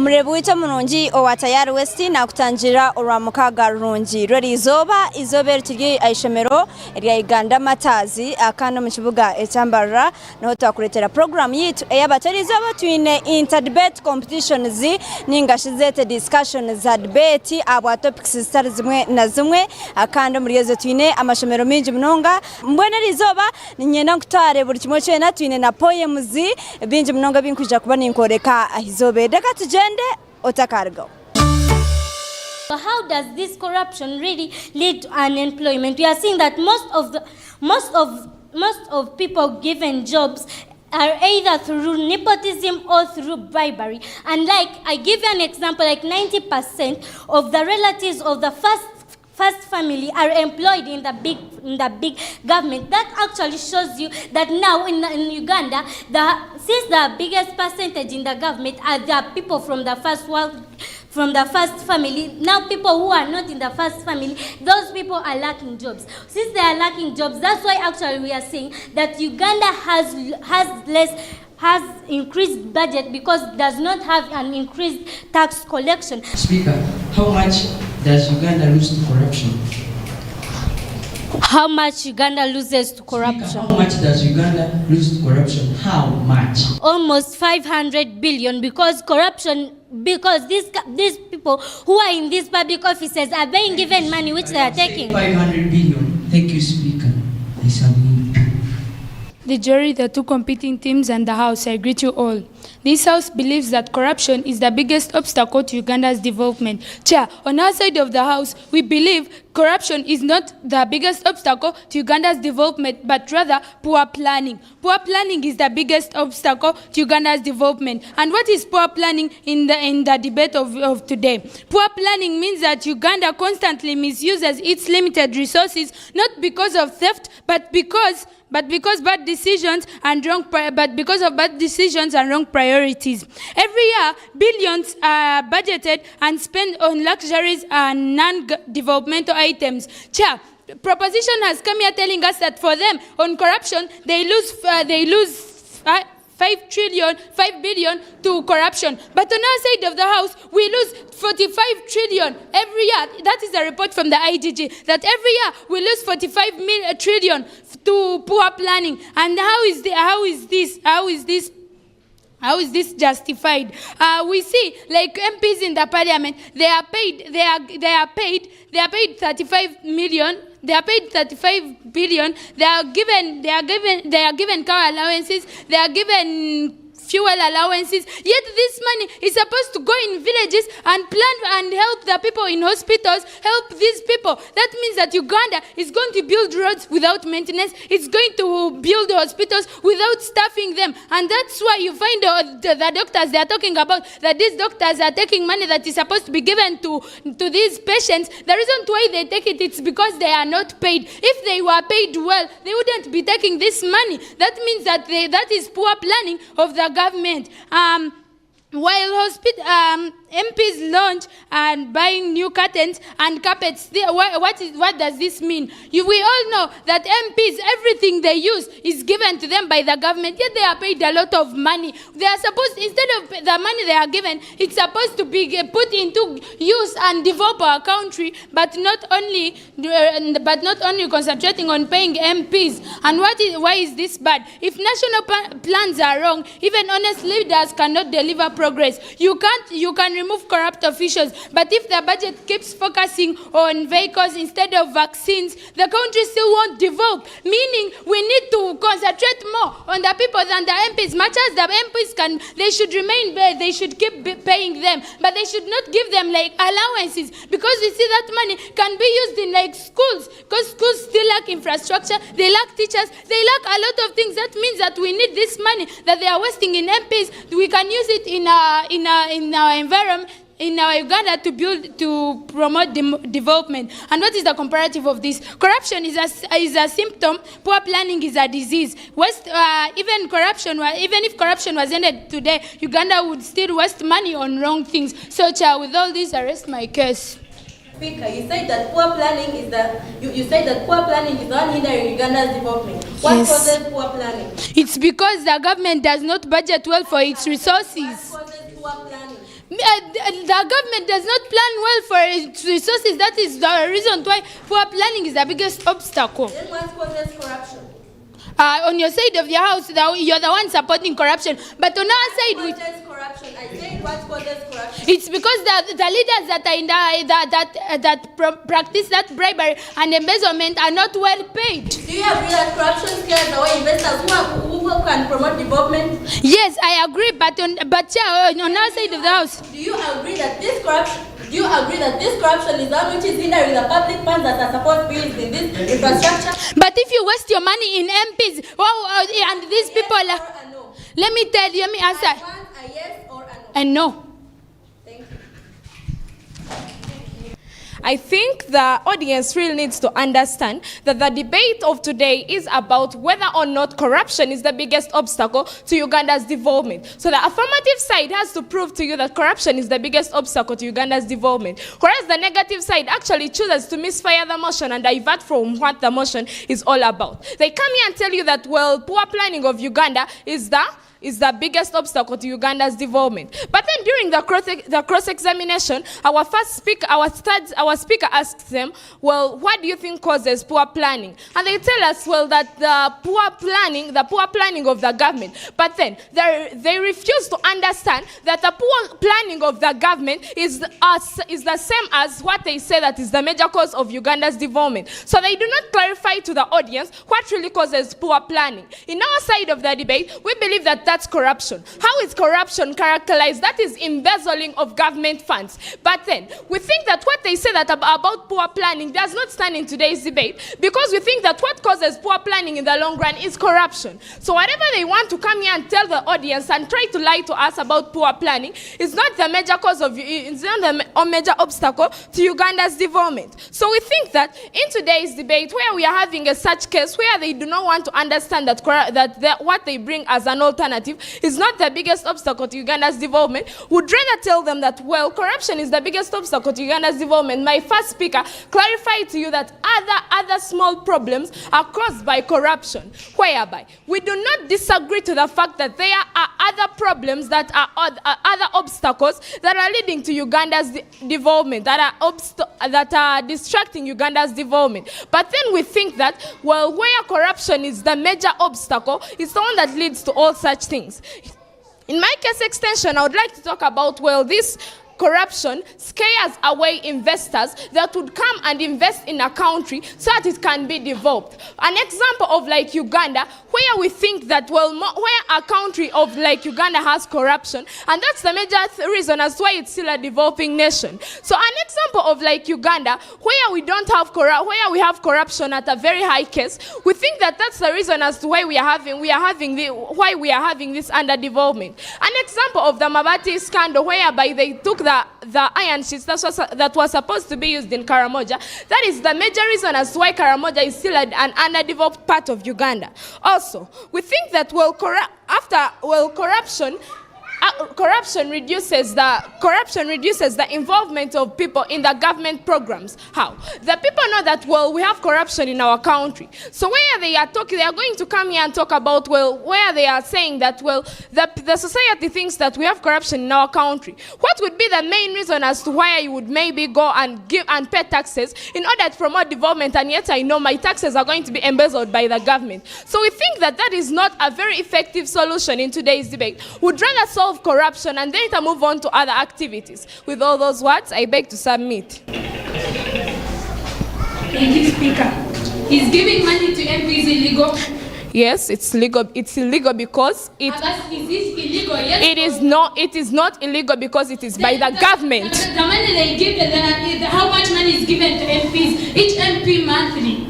Omurebu wita mulungi owa Tayari West na kutangira olwamukaga rurungi rweri izoba rutigi aishemero erya Uganda Matazi akano mu kibuga ekyambarra no twakuletera program yitu eyabatari izoba twine interdebate competitions ninga shizete discussions za debate aba topics zitari zimwe na zimwe akando muri yezo twine amashemero mingi munonga mbwene rizoba ninyenda kutare buri kimwe cyena twine na poems bingi munonga binkuja kuba ninkoreka ahizobe deka tujende otakargo. So how does this corruption really lead to unemployment? We are seeing that most of people given jobs are either through nepotism or through bribery. And like I give you an example, like 90% of the relatives of the first family are employed in the big government. That actually shows you that now in Uganda, since the biggest percentage in the government are the people from the first family, now people who are not in the first family, those people are lacking jobs. Since they are lacking jobs, that's why actually we are saying that Uganda has increased budget because it does not have an increased tax collection. Speaker, how much does Uganda lose to corruption? How much Uganda loses to corruption? Speaker, how much does Uganda lose to corruption? How much? Almost 500 billion because these people who are in these public offices are being given money which they are taking. 500 billion. Thank you, Speaker. I submit. The jury, the two competing teams, and the House, I greet you all. This House believes that corruption is the biggest obstacle to Uganda's development. Chair, on our side of the House, we believe corruption is not the biggest obstacle to Uganda's development, but rather poor planning. Poor planning is the biggest obstacle to Uganda's development. And what is poor planning in the debate of today? Poor planning means that Uganda constantly misuses its limited resources, not because of theft, but because of bad decisions and wrong priorities. Every year, billions are budgeted and spent on luxuries and non-developmental items. Chair, proposition has come here telling us that for them on corruption they lose 5 billion to corruption. But on our side of the House, we lose 45 trillion every year. That is a report from the IGG, that every year we lose 45 trillion to poor planning. And how is this justified? We see like MPs in the parliament, they are paid 35 million. They are paid 35 billion. They are given car allowances. They are given fuel allowances. Yet this money is supposed to go in villages and plan and help the people in hospitals, help these people. That means that Uganda is going to build roads without maintenance. It's going to build hospitals without staffing them. And that's why you find the doctors, they are talking about that these doctors are taking money that is supposed to be given to these patients. The reason why they take it, it's because they are not paid. If they were paid well, they wouldn't be taking this money. That means that that is poor planning of the government. While MPs launch and buying new curtains and carpets, what does this mean? We all know that MPs, everything they use is given to them by the government, yet they are paid a lot of money. They are supposed, instead of the money they are given, it's supposed to be put into use and develop our country, but not only concentrating on paying MPs. And why is this bad? If national plans are wrong, even honest leaders cannot deliver progress. You can remove corrupt officials, but if the budget keeps focusing on vehicles instead of vaccines, the country still won't develop. Meaning, we need to concentrate more on the people than the MPs. Much as the MPs they should remain there, they should keep paying them, but they should not give them like allowances, because we see that money can be used in like schools, because schools still lack infrastructure, they lack teachers, they lack a lot of things. That means that we need this money that they are wasting in MPs. We can use it in our environment, in our Uganda, to promote development. And what is the comparative of this? Corruption is a symptom. Poor planning is a disease. Even if corruption was ended today, Uganda would still waste money on wrong things. So, Chair, with all this, I rest my case. Speaker, you said that poor planning is the one hindering Uganda's development. What causes poor planning? It's because the government does not budget well for its resources. What causes poor planning? the government does not plan well for its resources. That is the reason why poor planning is the biggest obstacle. Then what causes corruption? On your side of the house, you're the one supporting corruption. But on our side, What causes corruption? I said what causes corruption? it's because the leaders that are in practice that bribery and embezzlement are not well paid. Do you agree that corruption scares away investors who can promote development? Yes, I agree. But on our side of the house, Do you agree that this corruption? Do you agree that this corruption is one which is hindering the public funds that are supposed to be used in this infrastructure? but if you waste your money in MPs, and these people Yes are, or a no? let me answer. I want a yes or a no. And no. Thank you. I think the audience really needs to understand that the debate of today is about whether or not corruption is the biggest obstacle to Uganda's development. So the affirmative side has to prove to you that corruption is the biggest obstacle to Uganda's development, whereas the negative side actually chooses to misfire the motion and divert from what the motion is all about. They come here and tell you that, well, poor planning of Uganda is the biggest obstacle to Uganda's development. But then during the cross-examination, our speaker asks them, well, what do you think causes poor planning? And they tell us, well, that the poor planning of the government. But then they refuse to understand that the poor planning of the government is the same as what they say that is the major cause of Uganda's development. So they do not clarify to the audience what really causes poor planning. In our side of the debate, we believe that that's corruption. How is corruption characterized? That is embezzling of government funds. But then, we think that what they say that about poor planning does not stand in today's debate, because we think that what causes poor planning in the long run is corruption. So whatever they want to come here and tell the audience and try to lie to us about poor planning is not the major cause of, it's not the major obstacle to Uganda's development. So we think that in today's debate, where we are having a such case where they do not want to understand that what they bring as an alternative is not the biggest obstacle to Uganda's development, would rather tell them that, well, corruption is the biggest obstacle to Uganda's development. My first speaker clarified to you that other small problems are caused by corruption, whereby we do not disagree to the fact that there are other problems that are other obstacles that are leading to Uganda's development, that are distracting Uganda's development. But then we think that, well, where corruption is the major obstacle, it's the one that leads to all such things. In my case extension, I would like to talk about, well, this corruption scares away investors that would come and invest in a country so that it can be developed. An example of like Uganda, where we think that, well, where a country of like Uganda has corruption, and that's the major reason as to why it's still a developing nation. So an example of like Uganda, where we don't have where we have corruption at a very high case, we think that that's the reason as to why we are having this underdevelopment. An example of the Mabati scandal, whereby they took the iron sheets that was supposed to be used in Karamoja. That is the major reason as to why Karamoja is still an underdeveloped part of Uganda. Also, we think that, well, corruption reduces the involvement of people in the government programs. How? The people know that, well, we have corruption in our country. So where they are going to come here and talk about, well, where they are saying that, well, the society thinks that we have corruption in our country. What would be the main reason as to why you would maybe go and give and pay taxes in order to promote development, and yet I know my taxes are going to be embezzled by the government? So we think that that is not a very effective solution in today's debate. We'd rather solve corruption and then to move on to other activities. With all those words, I beg to submit. Thank you, Speaker. Is giving money to MPs illegal? Yes, it's legal. It's illegal because Is this illegal? Yes. it is not. It is not illegal because it is by the government. The money they give, how much money is given to MPs? Each MP monthly.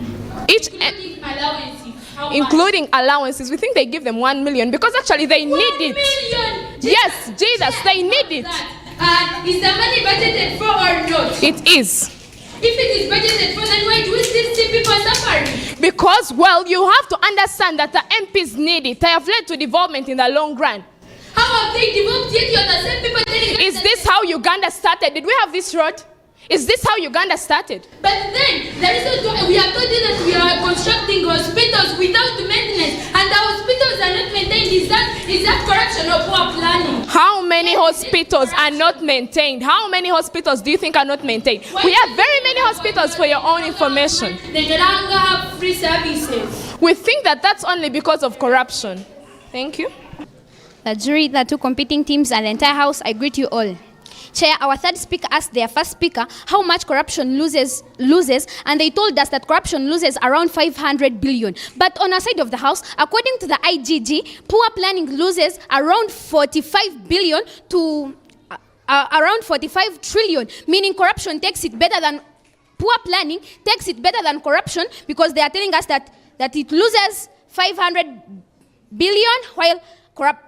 Including allowances. Including allowances, we think they give them 1 million because actually they need it. 1 million. Yes, Jesus, they need it. Is the money budgeted for or not? It is. If it is budgeted for, then why do we still see people suffering? Because, well, you have to understand that the MPs need it. They have led to development in the long run. How have they developed yet? You're the same people telling us. Is this how Uganda started? Did we have this road? Is this how Uganda started? But then, we are told that we are constructing hospitals without maintenance, and the hospitals hospitals are not maintained, is that corruption or poor planning? How many hospitals are not maintained? How many hospitals do you think are not maintained? We have very many hospitals, for your own information. They no longer have free services. We think that that's only because of corruption. Thank you. The jury, the two competing teams, and the entire house, I greet you all. Chair, our third speaker asked their first speaker how much corruption loses, and they told us that corruption loses around 500 billion. But on our side of the house, according to the IGG, poor planning loses around 45 billion to around 45 trillion, meaning corruption takes it better than poor planning takes it better than corruption, because they are telling us that it loses 500 billion while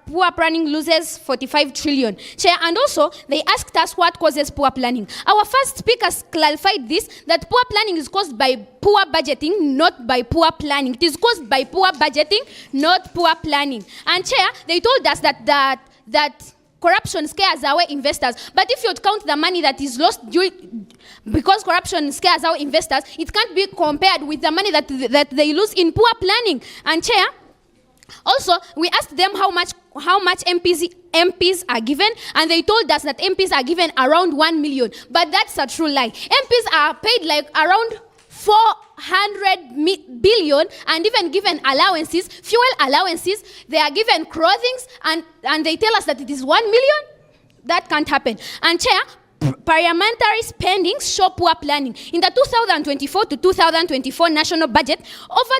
poor planning loses 45 trillion. Chair, and also they asked us what causes poor planning. Our first speakers clarified this, that poor planning is caused by poor budgeting, not by poor planning. It is caused by poor budgeting, not poor planning. And Chair, they told us that corruption scares away investors. But if you count the money that is lost because corruption scares away investors, it can't be compared with the money that they lose in poor planning. And Chair, also, we asked them how much MPs are given, and they told us that MPs are given around 1 million. But that's a true lie. MPs are paid like around 400 billion, and even given allowances, fuel allowances. They are given clothing, and they tell us that it is 1 million. That can't happen. And Chair, parliamentary spendings show poor planning. In the 2024 to 2024 national budget, over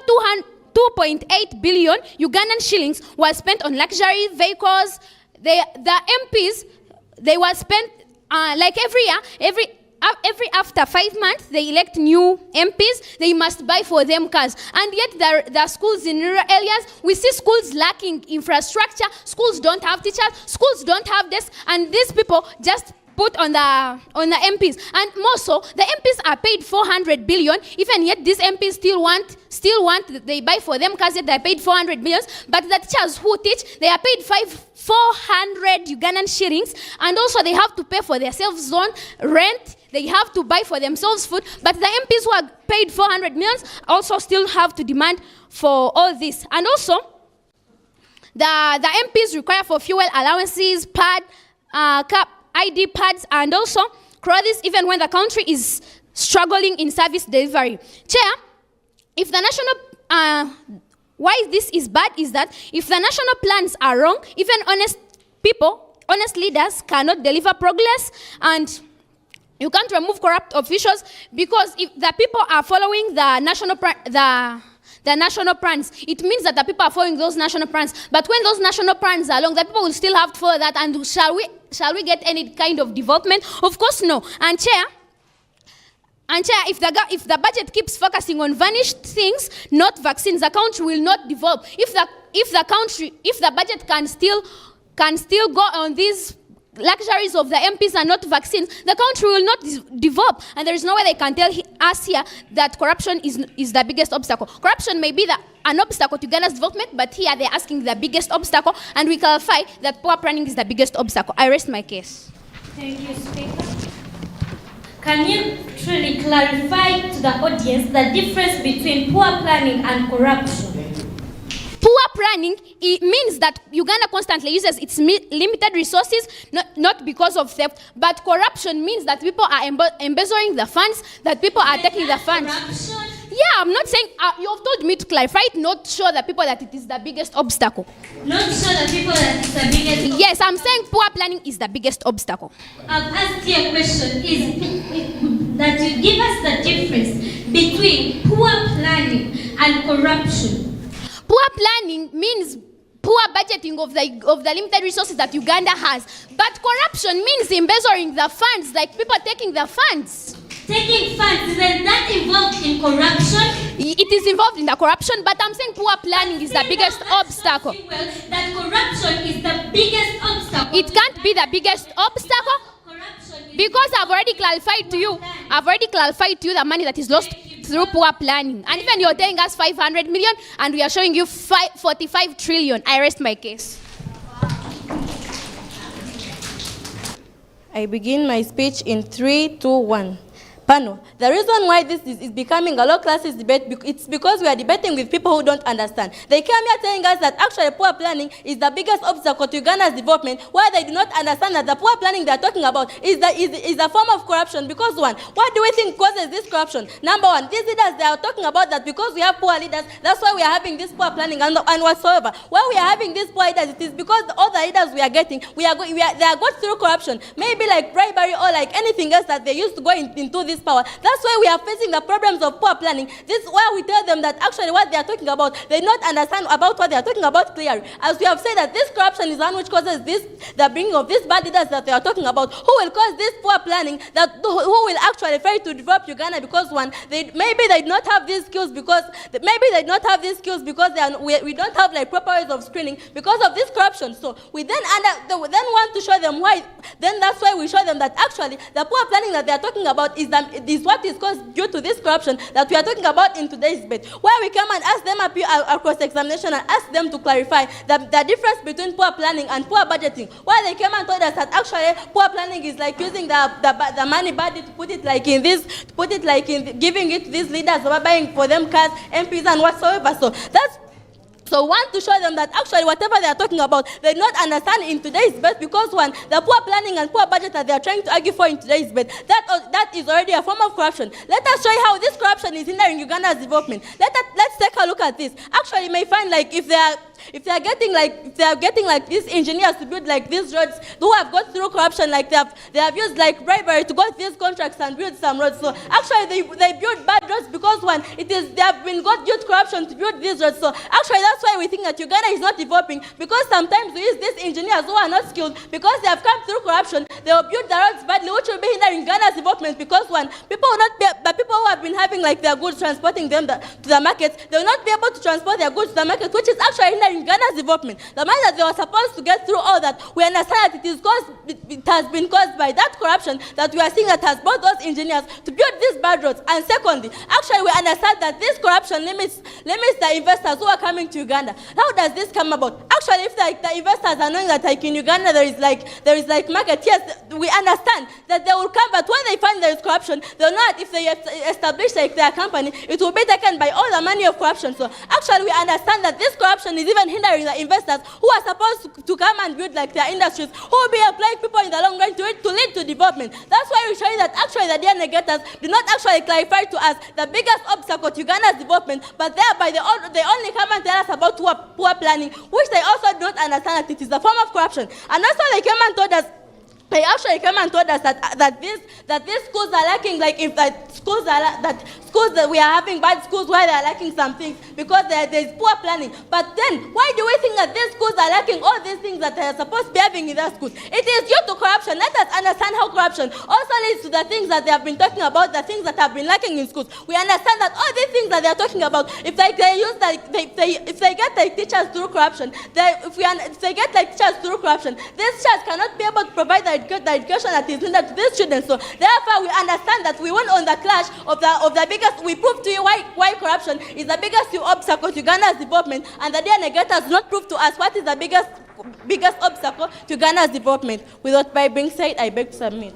2.8 billion Ugandan shillings was spent on luxury vehicles. The MPs, they were spent like every year, every after 5 months, they elect new MPs. They must buy for them cars. And yet there are schools in rural areas. We see schools lacking infrastructure. Schools don't have teachers. Schools don't have desks. And these people just put on the MPs. And more so, the MPs are paid 400 billion, even yet these MPs still want, they buy for them cars, yet they're paid 400 million. But the teachers who teach, they are paid 400 Ugandan shillings, and also they have to pay for themselves own rent, they have to buy for themselves food. But the MPs who are paid 400 million also still have to demand for all this. And also, the MPs require for fuel allowances, ID pads, and also clothes, even when the country is struggling in service delivery. Chair, if the national, why this is bad is that if the national plans are wrong, even honest people, honest leaders cannot deliver progress, and you can't remove corrupt officials, because if the people are following the national plans, it means that the people are following those national plans. But when those national plans are long, the people will still have to follow that. And shall we get any kind of development? Of course, no. And Chair, if the budget keeps focusing on vanished things, not vaccines, the country will not develop. If the budget can still go on these luxuries of the MPs and not vaccines, the country will not develop. And there is no way they can tell us here that corruption is the biggest obstacle. Corruption may be an obstacle to Ghana's development, but here they're asking the biggest obstacle, and we clarify that poor planning is the biggest obstacle. I rest my case. Thank you, Speaker. Can you truly clarify to the audience the difference between poor planning and corruption? Poor planning, it means that Uganda constantly uses its limited resources, not because of theft, but corruption means that people are embezzling the funds, that people are taking the funds. Corruption? Yeah, I'm not saying, you have told me to clarify it, not show the people that it is the biggest obstacle. Not show the people that it's the biggest obstacle? Yes, I'm saying poor planning is the biggest obstacle. I've asked you a question, is that you give us the difference between poor planning and corruption. Poor planning means poor budgeting of the limited resources that Uganda has. But corruption means embezzling the funds, like people taking the funds. Taking funds, isn't that involved in corruption? It is involved in the corruption, but I'm saying poor planning is the biggest obstacle. That corruption is the biggest obstacle. It can't be the biggest obstacle, because I've already clarified to you. The money that is lost through poor planning. And even you're telling us 500 million, and we are showing you 45 trillion. I rest my case. I begin my speech in 3, 2, 1. Panel. The reason why this is becoming a low classes debate, it's because we are debating with people who don't understand. They came here telling us that actually poor planning is the biggest obstacle to Ughanda's development, where they do not understand that the poor planning they are talking about is a form of corruption. Because one, what do we think causes this corruption? Number one, these leaders, they are talking about that because we have poor leaders, that's why we are having this poor planning and whatsoever. Why we are having these poor leaders, it is because all the leaders we are getting, they are got through corruption, maybe like bribery or like anything else that they used to go into this power. That's why we are facing the problems of poor planning. This is where we tell them that actually what they are talking about, they do not understand about what they are talking about clearly. As we have said that this corruption is one which causes this, the bringing of these bad leaders that they are talking about, who will cause this poor planning, who will actually try to develop Uganda because one, maybe they do not have these skills because, we don't have like proper ways of screening because of this corruption. So we then want to show them why, then that's why we show them that actually the poor planning that they are talking about is what is caused due to this corruption that we are talking about in today's debate, where we come and ask them across examination and ask them to clarify the difference between poor planning and poor budgeting, where they came and told us that actually poor planning is like using the money budget to put it like in giving it to these leaders, buying for them cars, MPs and whatsoever. So want to show them that actually whatever they are talking about, they do not understand in today's debate because one, the poor planning and poor budget that they are trying to argue for in today's debate, that is already a form of corruption. Let us show you how this corruption is hindering Uganda's development. Let's take a look at this. Actually, you may find like if they are getting like these engineers to build like these roads who have gone through corruption, like they have used like bribery to get these contracts and build some roads. So actually they build bad roads because one, they have been got used corruption to build these roads. So actually that's why we think that Uganda is not developing, because sometimes we use these engineers who are not skilled because they have come through corruption. They will build the roads badly, which will be hindering Uganda's development because one, people who have been having like their goods transporting them to the markets, they will not be able to transport their goods to the market, which is actually hindering Ghana's development. The money that they were supposed to get through all that, we understand that it has been caused by that corruption that we are seeing that has brought those engineers to build these bad roads. And secondly, actually we understand that this corruption limits the investors who are coming to Uganda. How does this come about? Actually, if the investors are knowing that like in Uganda there is like market, yes, we understand that they will come, but when they find there is corruption, they'll know that if they establish like their company, it will be taken by all the money of corruption. So actually we understand that this corruption is even hindering the investors who are supposed to come and build like their industries, who will be employing people in the long run to lead to development. That's why we show you that actually the dear negators do not actually clarify to us the biggest obstacle to Ughanda's development, but thereby they only come and tell us about poor planning, which they also do not understand that it is a form of corruption. And that's why they came and told us. They actually came and told us that these schools are lacking, like if schools that we are having bad schools where they are lacking some things because there is poor planning. But then why do we think that these schools are lacking all these things that they are supposed to be having in their schools? It is due to corruption. Let us understand how corruption also leads to the things that they have been talking about, the things that have been lacking in schools. We understand that all these things that they are talking about, if they get like teachers through corruption, if they get like teachers through corruption, these teachers cannot be able to provide the education that is needed to these children. So therefore we understand that we went on the clash of the biggest. We proved to you why corruption is the biggest obstacle to Ghana's development, and the dear negators not prove to us what is the biggest obstacle to Ghana's development. Without by being said, I beg to submit.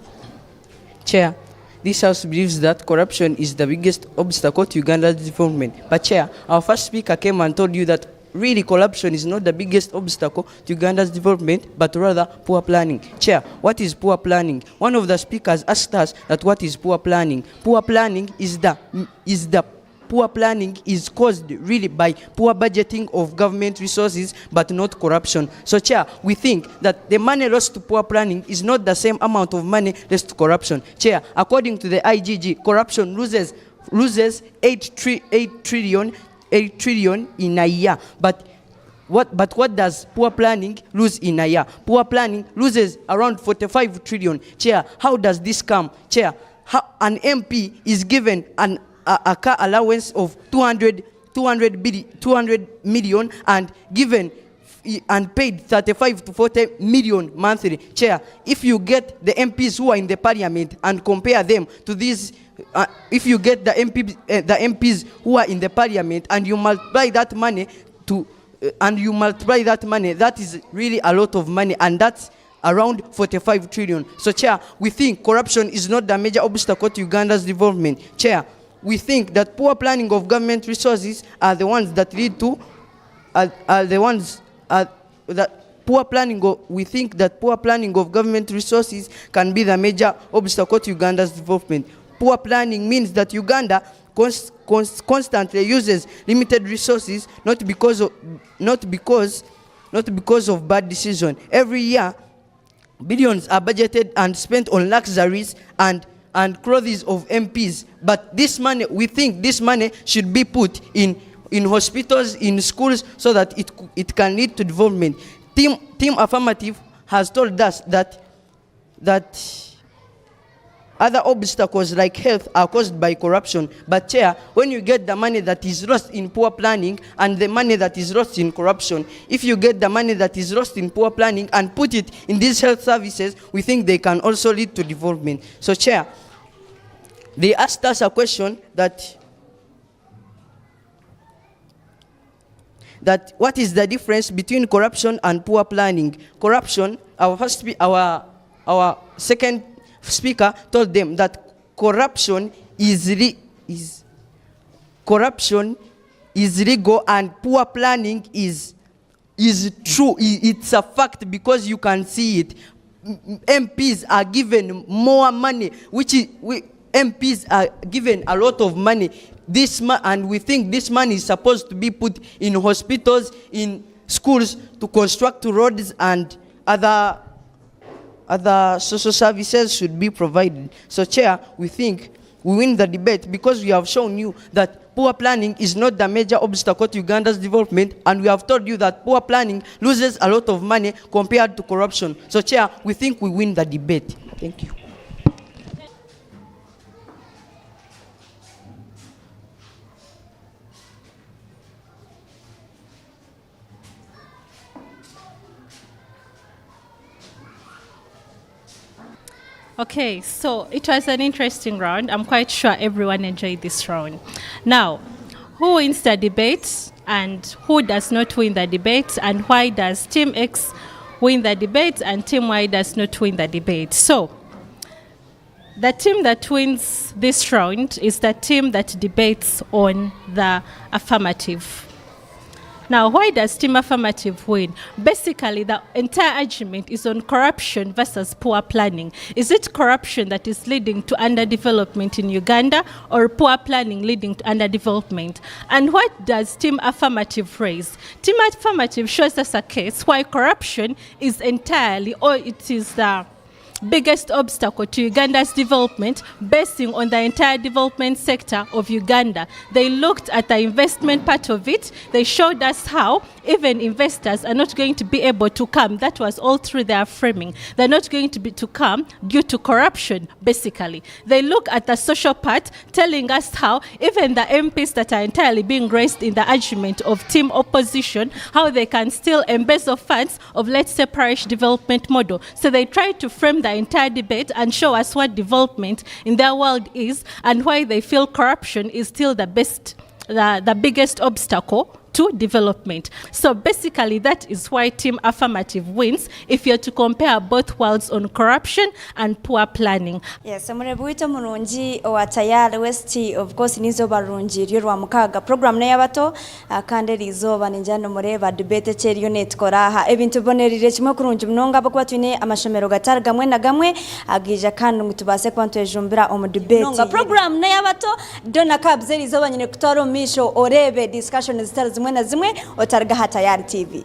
Chair, this House believes that corruption is the biggest obstacle to Uganda's development. But Chair, our first speaker came and told you that really corruption is not the biggest obstacle to Uganda's development, but rather poor planning. Chair, what is poor planning? One of the speakers asked us that what is poor planning? Poor planning Poor planning is caused really by poor budgeting of government resources, but not corruption. So, Chair, we think that the money lost to poor planning is not the same amount of money lost to corruption. Chair, according to the IGG, corruption loses 8 trillion in a year. But what does poor planning lose in a year? Poor planning loses around 45 trillion. Chair, how does this come? Chair, how an MP is given a car allowance of 200 million and given and paid 35 to 40 million monthly. Chair, if you get the MPs who are in the parliament and compare them to these, if you get the MPs who are in the parliament and you multiply that money that is really a lot of money, and around 45 trillion. So, Chair, we think corruption is not the major obstacle to Uganda's development. Chair, we think that poor planning of government resources are the ones that lead to, we think that poor planning of government resources can be the major obstacle to Uganda's development. Poor planning means that Uganda constantly uses limited resources, not because of bad decision. Every year, billions are budgeted and spent on luxuries and clothes of MPs. But this money, we think this money should be put in hospitals, in schools, so that it can lead to development. Team Affirmative has told us that other obstacles like health are caused by corruption. But, Chair, when you get the money that is lost in poor planning and the money that is lost in corruption, if you get the money that is lost in poor planning and put it in these health services, we think they can also lead to development. So, Chair, they asked us a question that what is the difference between corruption and poor planning? Corruption, our second speaker told them that corruption is legal and poor planning is true. It's a fact because you can see it. MPs are given more money, MPs are given a lot of money. And we think this money is supposed to be put in hospitals, in schools, to construct roads, and other social services should be provided. So, Chair, we think we win the debate because we have shown you that poor planning is not the major obstacle to Uganda's development, and we have told you that poor planning loses a lot of money compared to corruption. So, Chair, we think we win the debate. Thank you. Okay, so it was an interesting round. I'm quite sure everyone enjoyed this round. Now, who wins the debate and who does not win the debate, and why does Team X win the debate and Team Y does not win the debate? So, the team that wins this round is the team that debates on the affirmative. Now, why does Team Affirmative win? Basically, the entire argument is on corruption versus poor planning. Is it corruption that is leading to underdevelopment in Uganda, or poor planning leading to underdevelopment? And what does Team Affirmative raise? Team Affirmative shows us a case why corruption is entirely, or it is the biggest obstacle to Uganda's development, basing on the entire development sector of Uganda. They looked at the investment part of it. They showed us how even investors are not going to be able to come. That was all through their framing. They're not going to come due to corruption, basically. They look at the social part, telling us how even the MPs that are entirely being raised in the argument of team opposition, how they can still embezzle funds of, let's say, parish development model. So they try to frame the entire debate and show us what development in their world is and why they feel corruption is still the biggest obstacle to development. So basically, that is why Team Affirmative wins if you're to compare both worlds on corruption and poor planning. Yes, Amurebuito Murungi wa Tayari West, of course, nizo barungi rwa mukaga program na y'abato kandi rizoba ninjano mureba debate cheri unit koraha ebintu bonerire kimwe kurungi mnonga bakuba twine amashomero gatari gamwe na gamwe agija kandi ngutubase kwantu ejumbira omu debate nonga program na y'abato Donah Kabz rizoba nyine kutoro misho orebe discussion zitari zimwe na zimwe otarga ha Tayari TV.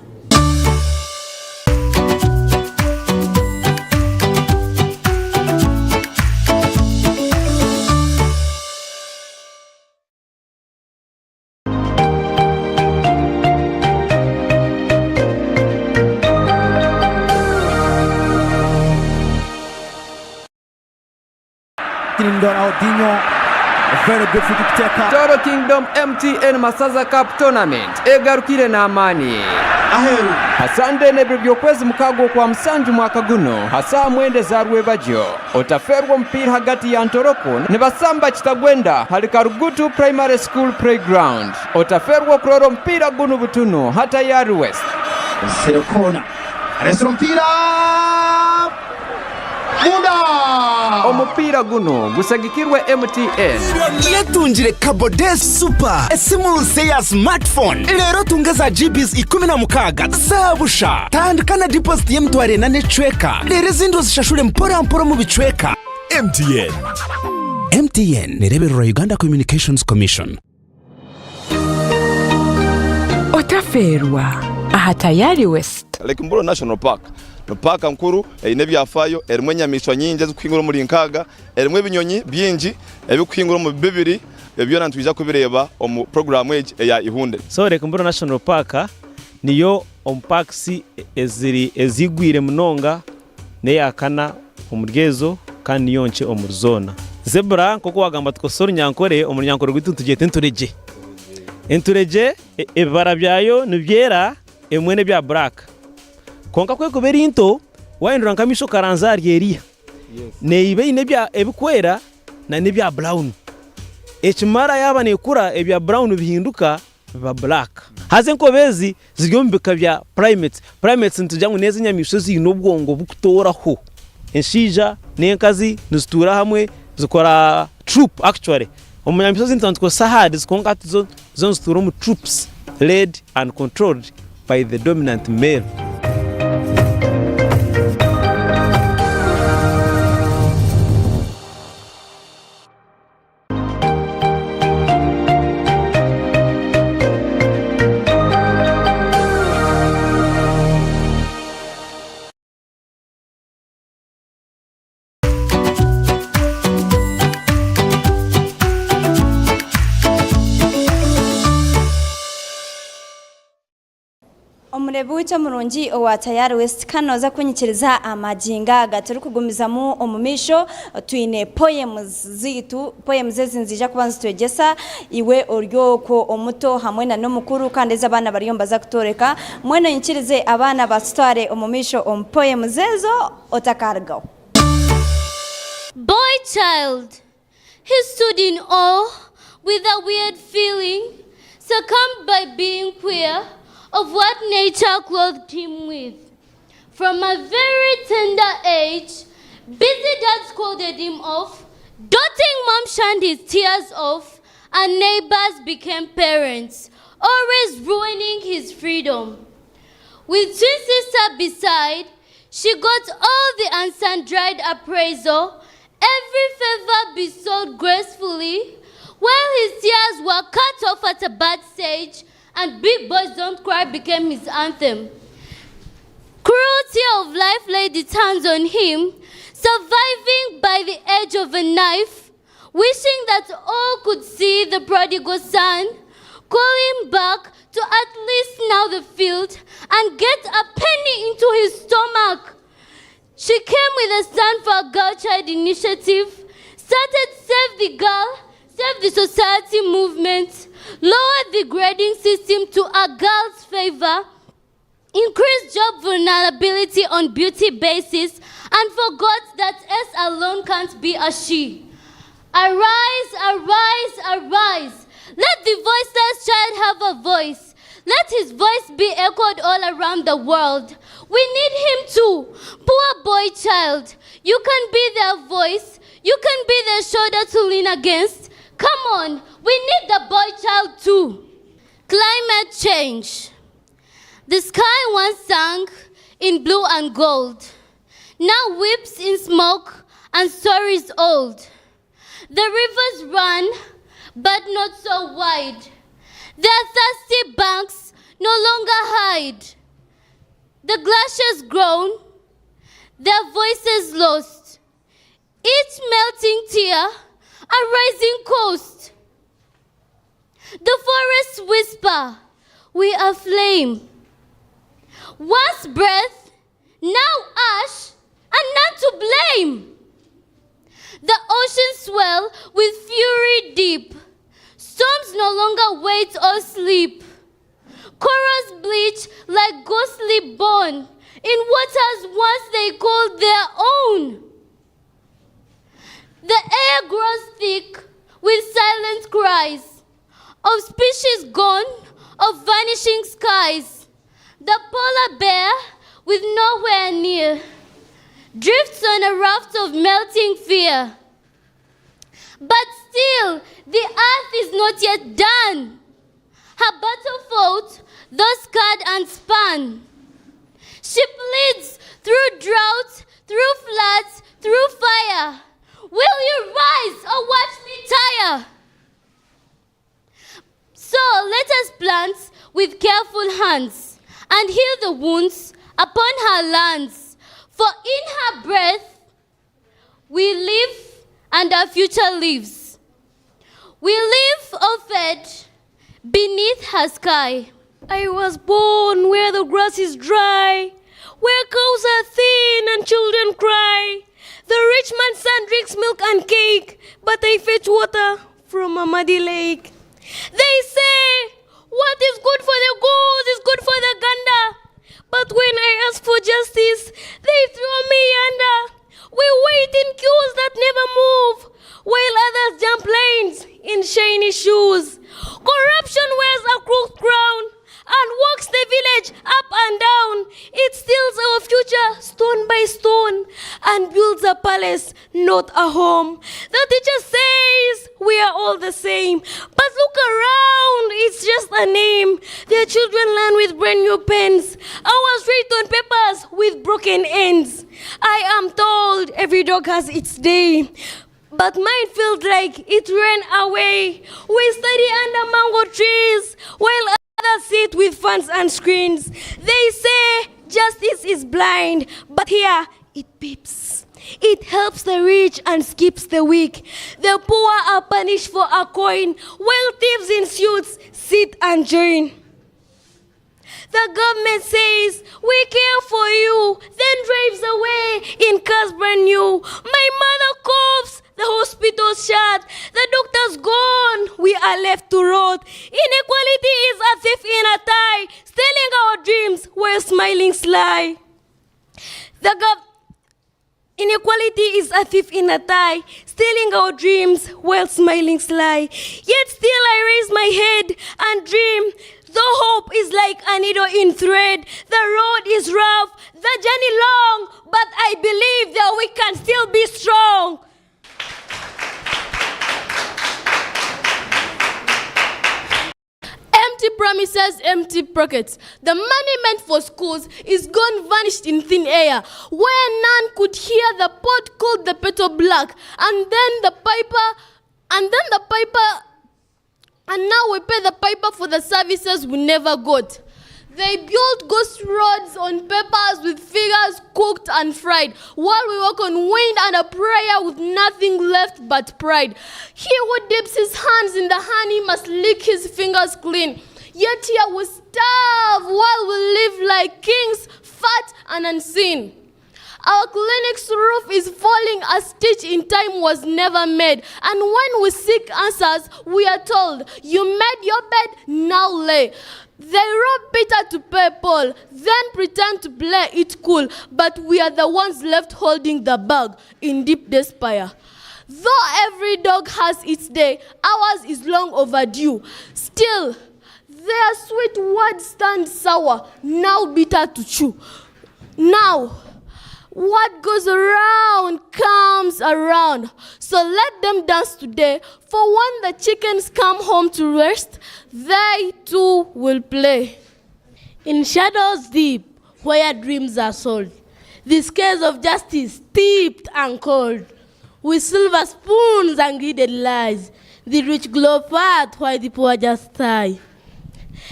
A very good free kick taker. Toro Kingdom MTN Masaza Cup Tournament egarukire n'amani. Aheru Hasande nebyo kwezi mukago kwa msanju mwaka guno hasa mwende za rwebajo otaferwa mpira hagati ya Ntoroko ne Basamba Kitagwenda halikarugutu Primary School Playground otaferwa kuroro mpira guno butuno hata Tayari West Serokona aresera umupira munda omupira guno gusagikirwe MTN. yatungire Kabz Super simulse ya smartphone rero tungeza GBs 16 zabusha tandikana deposit y'emtware na networka rero zindo zishashure mpora mu bicweka. MTN nereberera Uganda Communications Commission. Otaferwa aha tayari West Lake Mburo National Park no park nkuru ine byafayo erimwe nyamisho nyinje zukwingura muri nkaga erimwe ibinyonyi byinji ebikwingura mu bibiri ebyo nantwija kubireba omu program ya ihunde. So Lake Mburo National Park niyo parks ezigwire munonga ne yakana omurgezo kandi yonche omuzona zebra koko wagamba tukosora nyankore omunyankore gwitu tugete entureje ebara byayo nibyera emwene bya black konka kwe kuberi into wayindura nkamisho karanzari area ne ibe ine bya ebikwera na ne bya brown ekimara yaba nekura ebya brown bihinduka ba black haze nkobezi ziryombeka bya primates ntujyangu neza nyamisho zinobwongo bukutoraho enshija nenkazi nzitura hamwe zikora troop actually omunyamisho zintanziko sahad zikonka zon zitura mu troops led and controlled by the dominant male. Omurebu w'icyo murungi owa tayari West kanoza kunyikiriza amajinga gatari kugumizamu omumisho tuine poems zitu poems ezinzija kubanza twegesa iwe oryoko omuto hamwe na nomukuru kandi abana bariyomba za kutoreka mweno yinkirize abana basitware omumisho poems ezo otakargaho. Boy child, he stood in awe with a weird feeling, succumbed by being queer of what nature clothed him with. From a very tender age, busy dad scolded him off, doting mom shunned his tears off, and neighbors became parents, always ruining his freedom. With twin sister beside, she got all the unsun-dried appraisal, every favor bestowed gracefully, while his tears were cut off at a bad stage, and Big Boys Don't Cry became his anthem. Cruelty of life laid its hands on him, surviving by the edge of a knife, wishing that all could see the prodigal son, calling back to at least now the field and get a penny into his stomach. She came with a Stand for a Girl Child initiative, started Save the Girl, Save the Society movement, lowered the grading system to a girl's favor, increased job vulnerability on beauty basis, and forgot that S alone can't be a she. Arise, arise, arise. Let the voiceless child have a voice. Let his voice be echoed all around the world. We need him too. Poor boy child, you can be their voice. You can be their shoulder to lean against. Come on, we need the boy child too. Climate change. The sky once sang in blue and gold, now weeps in smoke and stories old. The rivers run, but not so wide. Their thirsty banks no longer hide. The glaciers grown, their voices lost. Each melting tear, a rising coast. The forests whisper, we are flame. Once breath, now ash, and none to blame. The oceans swell with fury deep. Storms no longer wait or sleep. Corals bleach like ghostly bone in waters once they called their own. The air grows thick with silent cries of species gone, of vanishing skies. The polar bear with nowhere near, drifts on a raft of melting fear. But still, the earth is not yet done. Abato fought, though scarred and spun. She pleads through drought, through floods, through fire. Will you rise or watch me tire? So let us plant with careful hands and heal the wounds upon her lands. For in her breath we live and our future lives. We live or fed beneath her sky. I was born where the grass is dry, where cows are thin and children cry. The rich man's son drinks milk and cake, but I fetch water from a muddy lake. They say, what is good for the goose is good for the gander. But when I ask for justice, they throw me under. We wait in queues that never move, while others jump lanes in shiny shoes. Corruption wears a crooked crown and walks the village up and down. It steals our future stone by stone and builds a palace, not a home. The teacher says we are all the same, but look around, it's just a name. Their children learn with brand new pens, ours write on papers with broken ends. I am told every dog has its day, but mine feels like it ran away. We study under mango trees while others sit with phones and screens. They say justice is blind, but here it peeps. It helps the rich and skips the weak. The poor are punished for a coin, while thieves in suits sit and join. The government says, we care for you, then drives away in cars brand new. My mother coughs, the hospital's shut, the doctor's gone, we are left to rot. Inequality is a thief in a tie, stealing our dreams while smiling sly. Inequality is a thief in a tie, stealing our dreams while smiling sly. Yet still I raise my head and dream. Though hope is like a needle in thread, the road is rough, the journey long, but I believe that we can still be strong. Empty promises, empty pockets. The money meant for schools is gone, vanished in thin air, where none could hear the pot called the petal black, and now we pay the piper for the services we never got. They built ghost roads on papers with figures cooked and fried, while we walk on wind and a prayer with nothing left but pride. He who dips his hands in the honey must lick his fingers clean. Yet here we starve while we live like kings, fat and unseen. Our clinic's roof is falling, a stitch in time was never made. And when we seek answers, we are told, you made your bed, now lay. They rob Peter to pay Paul, then pretend to play it cool, but we are the ones left holding the bag in deep despair. Though every dog has its day, ours is long overdue. Still, their sweet words stand sour, now bitter to chew. Now, what goes around comes around. So let them dance today, for when the chickens come home to rest, they too will play. In shadows deep, where dreams are sold, the scales of justice steeped and cold, with silver spoons and greeded lies, the rich glow path while the poor just die.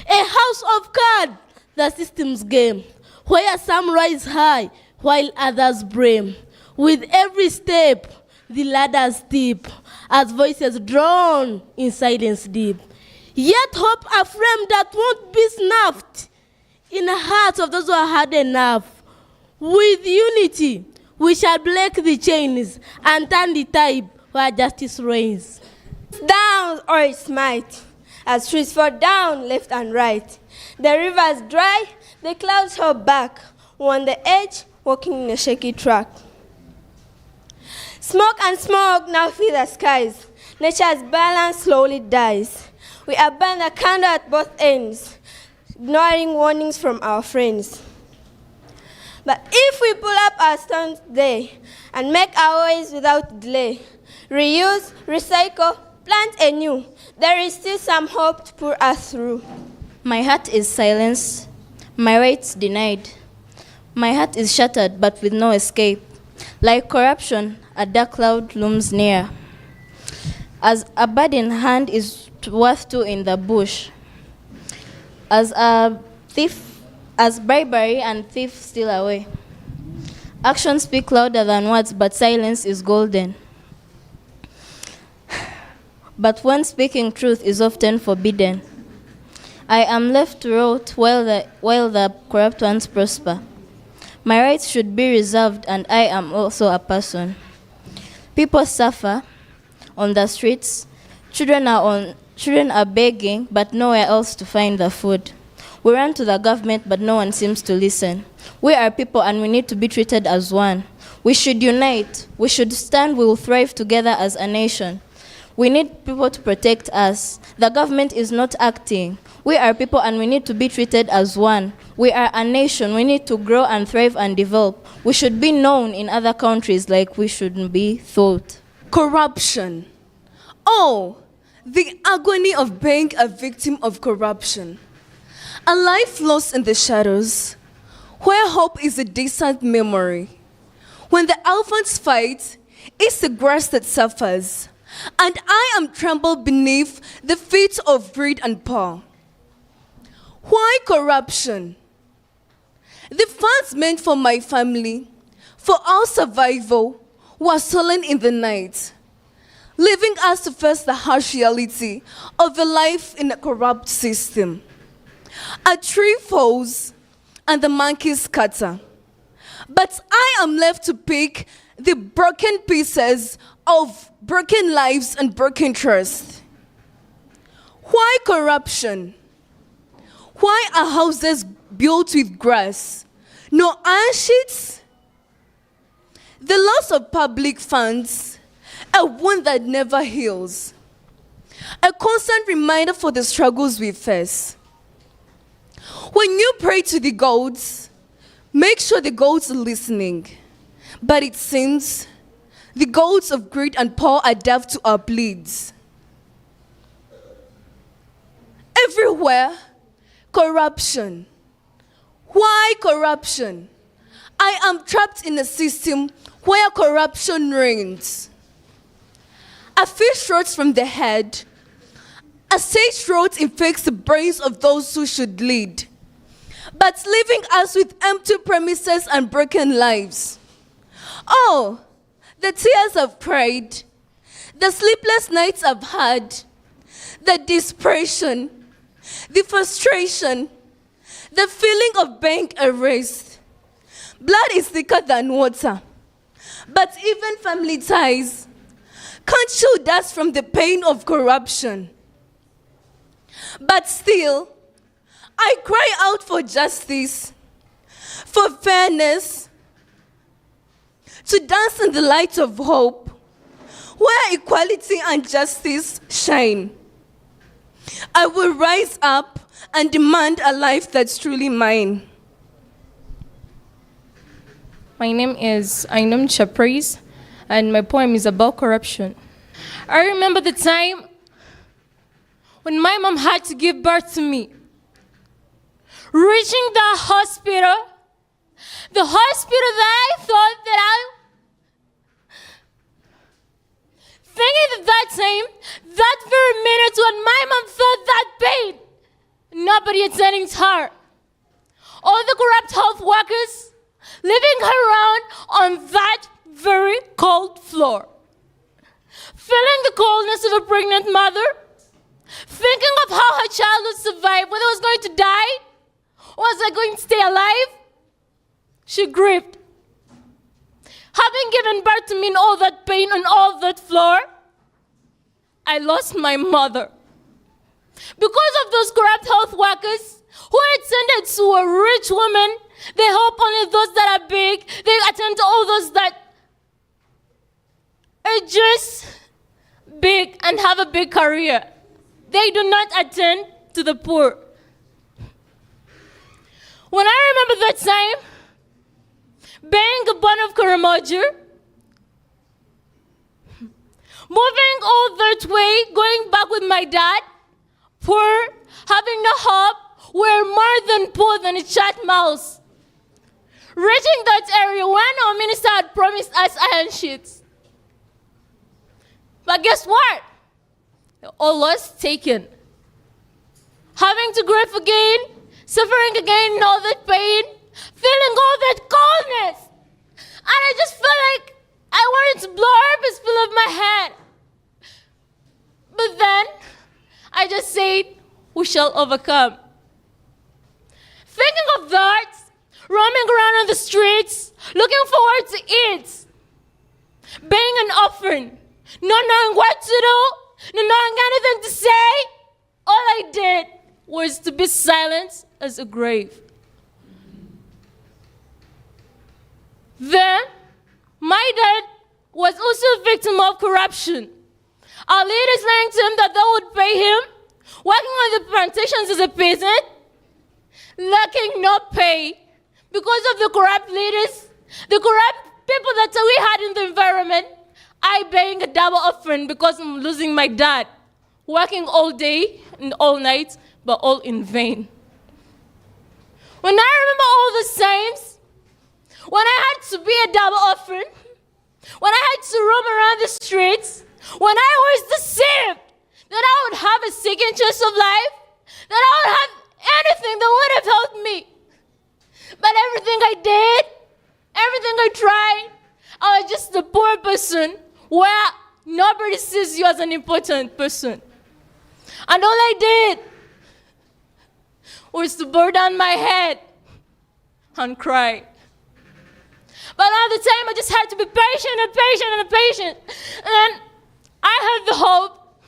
A house of cards, the system's game, where some rise high, while others brim. With every step, the ladder's steep, as voices drown in silence deep. Yet hope a frame that won't be snuffed in the hearts of those who are hard enough. With unity, we shall break the chains and turn the tide where justice reigns. Down or it might, as trees fall down left and right. The rivers dry, the clouds hold back, on the edge, walking in a shaky track. Smoke and smoke now fill the skies. Nature's balance slowly dies. We burn the candle at both ends, ignoring warnings from our friends. But if we pull up our stones today and make our ways without delay, reuse, recycle, plant anew, there is still some hope to pull us through. My heart is silenced, my rights denied. My heart is shattered, but with no escape. Like corruption, a dark cloud looms near. As a bird in hand is worth two in the bush. As bribery and thief steal away. Actions speak louder than words, but silence is golden. But when speaking truth is often forbidden, I am left to rot while the corrupt ones prosper. My rights should be reserved, and I am also a person. People suffer on the streets. Children are begging, but nowhere else to find the food. We run to the government, but no one seems to listen. We are people, and we need to be treated as one. We should unite. We should stand. We will thrive together as a nation. We need people to protect us. The government is not acting. We are people, and we need to be treated as one. We are a nation. We need to grow and thrive and develop. We should be known in other countries like we shouldn't be thought. Corruption. Oh, the agony of being a victim of corruption. A life lost in the shadows, where hope is a distant memory. When the elephants fight, it's the grass that suffers, and I am trembled beneath the feet of greed and power. Why corruption? The funds meant for my family, for our survival, were stolen in the night, leaving us to face the harsh reality of a life in a corrupt system. A tree falls and the monkeys scatter, but I am left to pick the broken pieces of broken lives and broken trust. Why corruption? Why are houses built with grass, no iron sheets? The loss of public funds, a wound that never heals, a constant reminder for the struggles we face. When you pray to the gods, make sure the gods are listening. But it seems the gods of greed and power are deaf to our pleas. Everywhere, corruption. Why corruption? I am trapped in a system where corruption reigns. A fish rots from the head. A sage rot infects the brains of those who should lead, but leaving us with empty premises and broken lives. Oh, the tears I've cried, the sleepless nights I've had, the desperation, the frustration, the feeling of being erased. Blood is thicker than water, but even family ties can't shield us from the pain of corruption. But still, I cry out for justice, for fairness, to dance in the light of hope, where equality and justice shine. I will rise up and demand a life that's truly mine. My name is Ainam Chaprais, and my poem is about corruption. I remember the time when my mom had to give birth to me. Reaching the hospital that I thought that thinking that time, that very minute when my mom felt that pain, nobody attending to her. All the corrupt health workers leaving her around on that very cold floor. Feeling the coldness of a pregnant mother, thinking of how her child would survive, whether it was going to die, or was I going to stay alive, she grieved. Having given birth to me in all that pain on all that floor, I lost my mother. Because of those corrupt health workers who attended to a rich woman, they help only those that are big. They attend to all those that are just big and have a big career. They do not attend to the poor. When I remember that time, being a born of Karamoja, moving all that way, going back with my dad, poor, having no hope, we're more than poor than a chat mouse. Reaching that area when our minister had promised us iron sheets. But guess what? All was taken. Having to grieve again, suffering again in all that pain, feeling all that coldness. And I just felt like I wanted to blow up a spill of my head. But then, I just said, we shall overcome. Thinking of that, roaming around on the streets, looking forward to it, being an orphan, not knowing what to do, not knowing anything to say, all I did was to be silent as a grave. Then, my dad was also a victim of corruption. Our leaders lying to him that they would pay him, working on the plantations as a peasant, lacking no pay because of the corrupt leaders, the corrupt people that we had in the environment. I being a double orphan because I'm losing my dad, working all day and all night, but all in vain. When I remember all the times, when I had to be a double orphan, when I had to roam around the streets, when I was deceived that I would have a second chance of life, that I would have anything that would have helped me. But everything I did, everything I tried, I was just a poor person where nobody sees you as an important person. And all I did was to bow down my head and cry. But all the time I just had to be patient and patient and patient. And I had the hope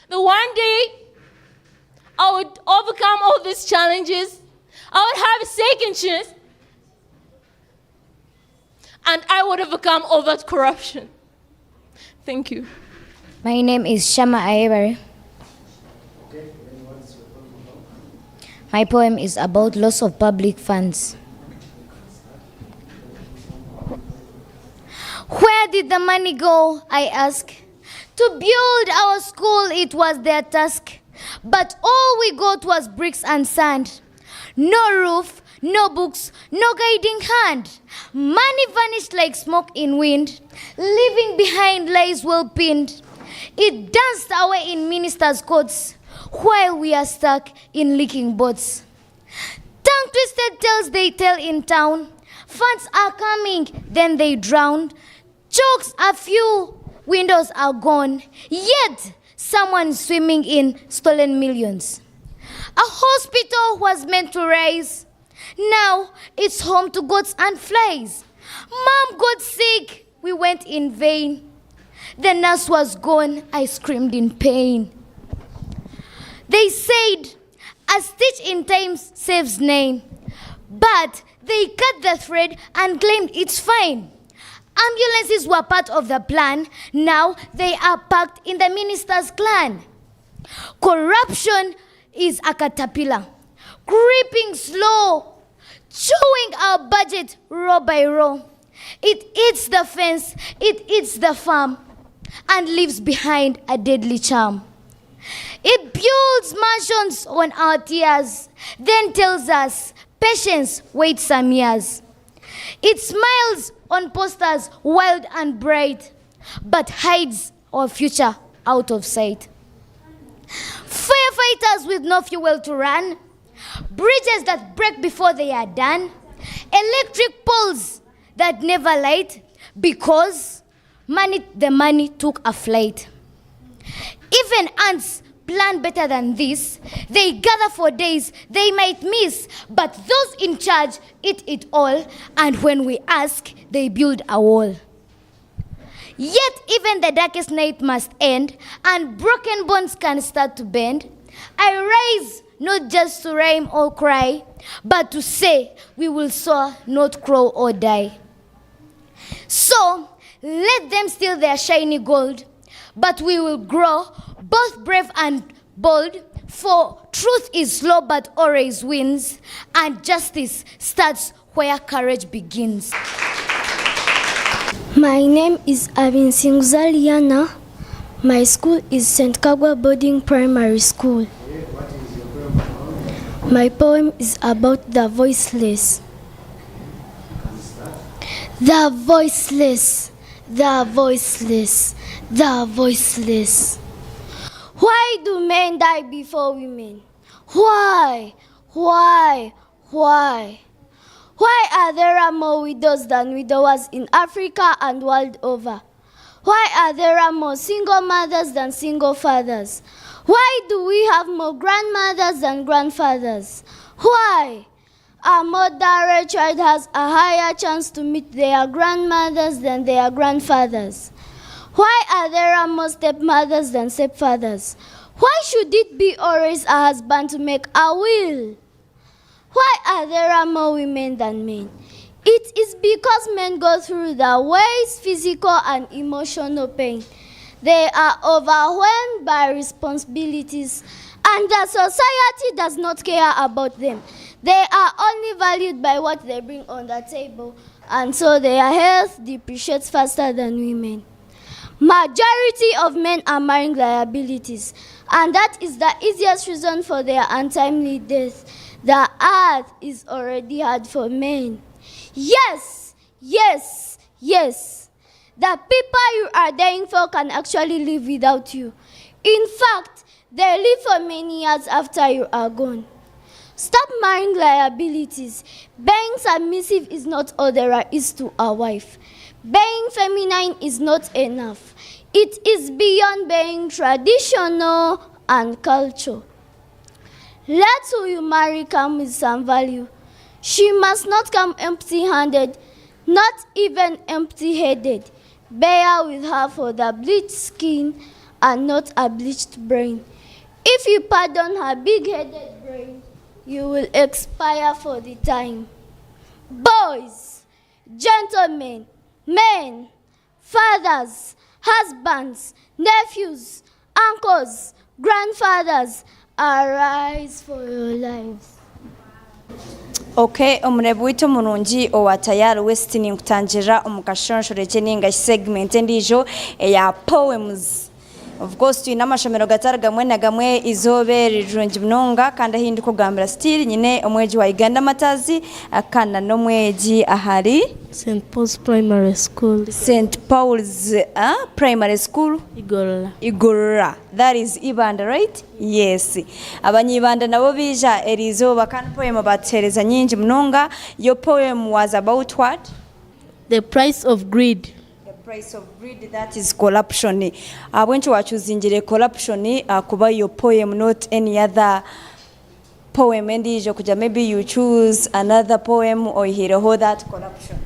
that one day I would overcome all these challenges. I would have a second chance. And I would overcome all that corruption. Thank you. My name is Shama Ayebare. My poem is about loss of public funds. Where did the money go, I ask? To build our school, it was their task. But all we got was bricks and sand. No roof, no books, no guiding hand. Money vanished like smoke in wind, leaving behind lies well pinned. It danced away in ministers' courts, while we are stuck in leaking boats. Tongue-twisted tales they tell in town. Funds are coming, then they drown. Chokes are few, windows are gone. Yet, someone swimming in stolen millions. A hospital was meant to rise. Now, it's home to goats and flies. Mom got sick, we went in vain. The nurse was gone, I screamed in pain. They said, a stitch in time saves nine. But they cut the thread and claimed it's fine. Ambulances were part of the plan. Now they are packed in the minister's clan. Corruption is a caterpillar, creeping slow, chewing our budget row by row. It eats the fence, it eats the farm, and leaves behind a deadly charm. It builds mansions on our tears, then tells us, patience, wait some years. It smiles on posters wild and bright, but hides our future out of sight. Firefighters with no fuel to run, bridges that break before they are done, electric poles that never light because the money took a flight. Even ants plan better than this. They gather for days they might miss, but those in charge eat it all, and when we ask, they build a wall. Yet even the darkest night must end, and broken bones can start to bend. I rise not just to rhyme or cry, but to say we will soar, not crawl or die. So let them steal their shiny gold, but we will grow both brave and bold, for truth is slow but always wins, and justice starts where courage begins. My name is Abinsingza Liana. My school is St. Kagwa Boarding Primary School. My poem is about the voiceless. The voiceless, the voiceless, the voiceless. Why do men die before women? Why? Why? Why? Why are there more widows than widowers in Africa and world over? Why are there more single mothers than single fathers? Why do we have more grandmothers than grandfathers? Why? A mother child has a higher chance to meet their grandmothers than their grandfathers. Why are there more stepmothers than stepfathers? Why should it be always a husband to make a will? Why are there more women than men? It is because men go through the ways, physical and emotional pain. They are overwhelmed by responsibilities, and the society does not care about them. They are only valued by what they bring on the table, and so their health depreciates faster than women. Majority of men are marrying liabilities, and that is the easiest reason for their untimely death. The earth is already hard for men. Yes, yes, yes. The people you are dying for can actually live without you. In fact, they live for many years after you are gone. Stop marrying liabilities. Being submissive is not all there is to a wife. Being feminine is not enough. It is beyond being traditional and culture. Let who you marry come with some value. She must not come empty-handed, not even empty-headed. Bear with her for the bleached skin and not a bleached brain. If you pardon her big-headed brain, you will expire for the time. Boys, gentlemen, men, fathers, husbands, nephews, uncles, grandfathers, arise for your lives. Okay, omurebu wito mulungi owa tayari westini nkutangira omukashonshore cheninga segment endijo ya poems. Of course tuyina amashomero gatari gamwe na gamwe izobe rirungi munonga kandi hindi kugambira still nyine omweji wa Uganda Matazi akana nomweji ahari St. Paul's Primary School. St. Paul's Primary School Igorora. That is Ibanda, right? Yes. Abanyibanda nabo bija erizoba kandi poem batereza nyingi munonga. Your poem was about what? The price of greed. Price of greed, that is corruption. When you are choosing corruption, kuba your poem, not any other poem. And maybe you choose another poem or hear that corruption.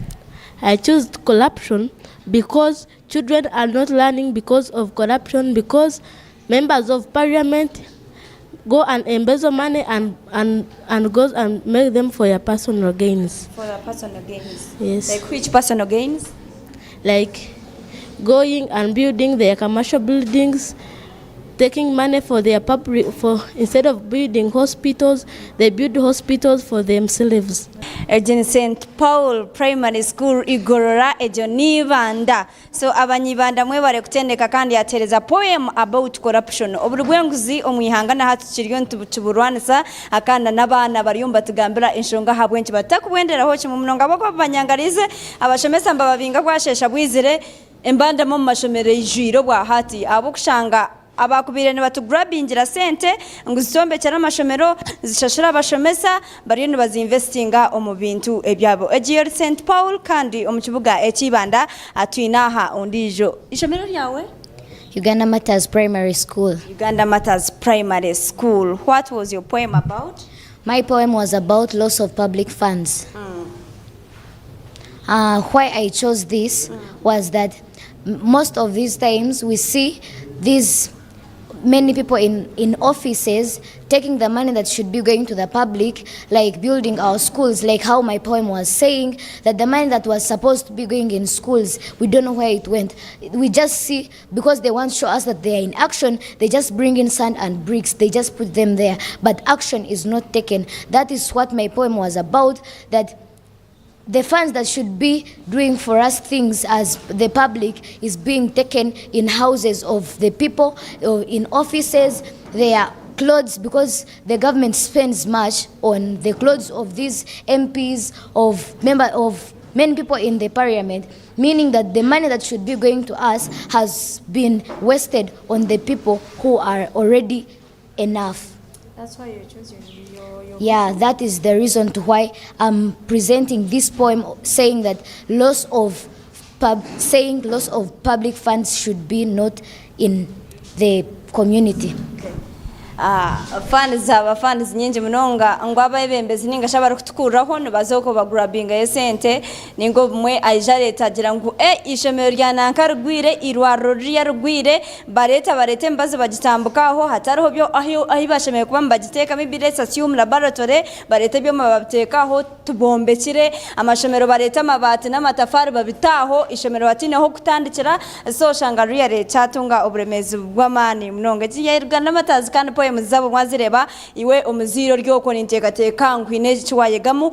I choose corruption because children are not learning because of corruption, because members of parliament go and embezzle money and goes and make them for your personal gains. For your personal gains? Yes. Like which personal gains? Like going and building their commercial buildings, taking money for their public, for instead of building hospitals, they build hospitals for themselves. Ejin St. Paul Primary School Igorora ejo nibanda. So abanyibanda mwebare kutendeka kandi yatereza poem about corruption. Oburugwenguzi omwihangana hatu chiriyo tuburwanisa akanda nabana bariyumba tugambira inshonga habwenki batakubwendera hochi mu munonga bako banyangarize abashomesa mbabinga kwashesha bwizire embanda mu mashomere ijiro bwa hati abukushanga abakubire ne batugrabingira sente nguzisombe cyane amashomero zishashura abashomesa bari no bazinvestinga omu bintu ebyabo ejiyo St. Paul kandi omukibuga ekibanda atwinaha ondijo ishomero lyawe Uganda Matters Primary School. Uganda Matters Primary School. What was your poem about? My poem was about loss of public funds. Why I chose this was that most of these times we see these many people in offices taking the money that should be going to the public, like building our schools, like how my poem was saying, that the money that was supposed to be going in schools, we don't know where it went. We just see, because they want to show us that they are in action, they just bring in sand and bricks, they just put them there, but action is not taken. That is what my poem was about, that the funds that should be doing for us things as the public is being taken in houses of the people, or in offices, their clothes, because the government spends much on the clothes of these MPs, of many people in the parliament, meaning that the money that should be going to us has been wasted on the people who are already enough. That's why you're choosing your Yeah, that is the reason to why I'm presenting this poem, saying that loss of public funds should be not in the community. fans nyingi munonga ngwaba ebembezi ninga shabara kutukuraho nibazoko bagurabinga yesente ningo mwe ayijareta agira ngo ishemero rya nankarugwire irwaro rya rugwire barete mbaze bagitambukaho hatariho byo aho bashemeye kuba mbagiteka mibire station laboratory barete byo mababitekaho tubombekire amashemero barete amabati n'amatafari babitaho ishemero batinaho kutandikira so shangaru ya leta tunga uburemezi bw'amani munonga giyerwa n'amatazi kandi poem zabo mwazireba iwe omuziro ryoko nintegateka ngwine chiwayegamu